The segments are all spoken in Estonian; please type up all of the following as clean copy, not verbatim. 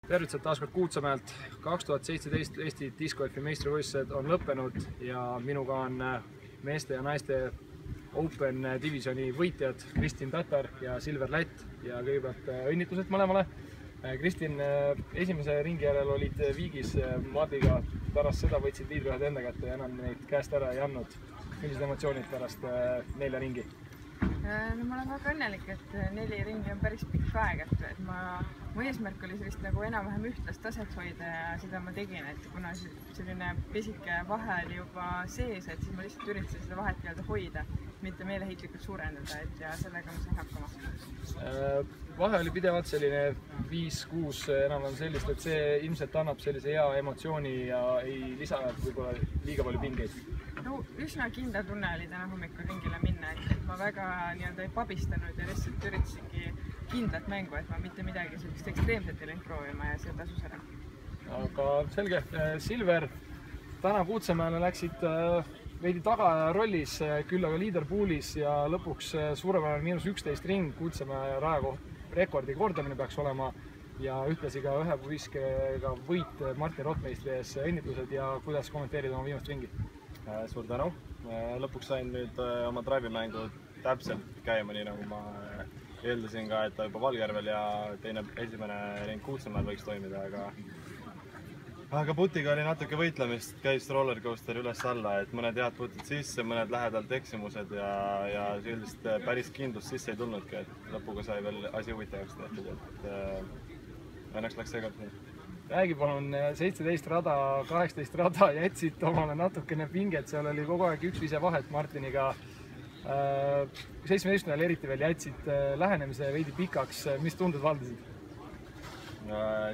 Tervitused taas kord Kuutsamäelt. 2017 Eesti Disc-Golfi meistrivõistlused on lõppenud ja minuga on meeste ja naiste Open Divisioni võitjad Kristin Tatar ja Silver Lätt ja kõigepealt õnnitlused mõlemale. Kristin, esimese ringi järel olid viigis Mardiga, pärast seda võtsid liidrühed enda kätte ja enam neid käest ära ei andnud. Millised emotsioonid pärast 4 ringi? No, ma olen väga õnnelik, et 4 ringi on päris pikk aeg, et mu eesmärk oli sellist nagu enam-vähem ühtlast taset hoida ja seda ma tegin, et kuna selline pisike vahe oli juba sees, et siis ma lihtsalt üritasin seda vahet nii-öelda hoida, mitte meeleheitlikult suurendada, et ja sellega ma sain hakkama. Vahe oli pidevalt selline 5-6 enam-vähem sellist, et see ilmselt annab sellise hea emotsiooni ja ei lisa võib-olla liiga palju pingeid. No, üsna kindla tunne oli täna hommikul ringile minna, et ma väga nii-öelda ei pabistanud ja lihtsalt üritasingi kindlat mängu, et ma mitte midagi sellist ekstreemset ei läinud proovima ja see tasus ära. Aga selge, Silver, täna Kuutsamäele läksid veidi taga rollis, küll aga leaderpoolis ja lõpuks suurepärane -11 ring, Kuutsamäe rajakoht rekordi kordamine peaks olema ja ühtlasi ka ühe viskega võit Martin Rottmeistri ees. Õnnitlused ja kuidas kommenteerida oma viimast ringi? Suur tänu. Lõpuks sain nüüd oma drive-mängu täpselt käima, nii nagu ma eeldasin ka, et ta juba Valgjärvel ja esimene ring Kuutsamäel võiks toimida, aga putiga oli natuke võitlemist, käis rollercoaster üles-alla, et mõned head putid sisse, mõned lähedalt eksimused ja sellist päris kindlust sisse ei tulnudki, et lõpuga sai veel asi huvitavaks tehtud, et õnneks läks seekord nii. Räägi palun, 17 rada, 18 rada jätsid omale natukene pinget, seal oli kogu aeg üks vise vahet Martiniga. 17. eriti veel jätsid lähenemise veidi pikaks, mis tunded valdasid?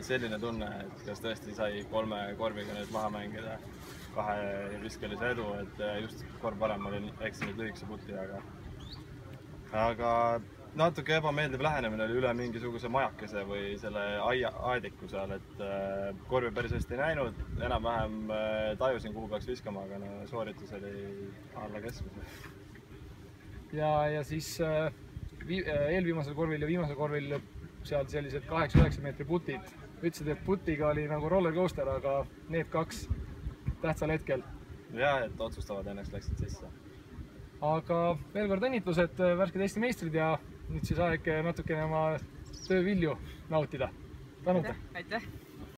Selline tunne, et kas tõesti sai 3 korviga nüüd maha mängida 2 viskelise edu, et just kord varem olin eksinud lühikese puti, aga natuke ebameeldiv lähenemine oli üle mingisuguse majakese või selle aediku seal, et korvi päris hästi ei näinud, enam-vähem tajusin, kuhu peaks viskama, aga no, sooritus oli alla keskmise. Ja siis eelviimasel korvil ja viimasel korvil seal sellised 8-9 meetri putid. Ütlesid, et putiga oli nagu rollercoaster, aga need 2 tähtsal hetkel. Jah, et otsustavad õnneks läksid sisse. Aga veel kord õnnitlused, värsked Eesti meistrid ja nüüd siis aeg natukene oma töövilju nautida. Tänud! Aitäh!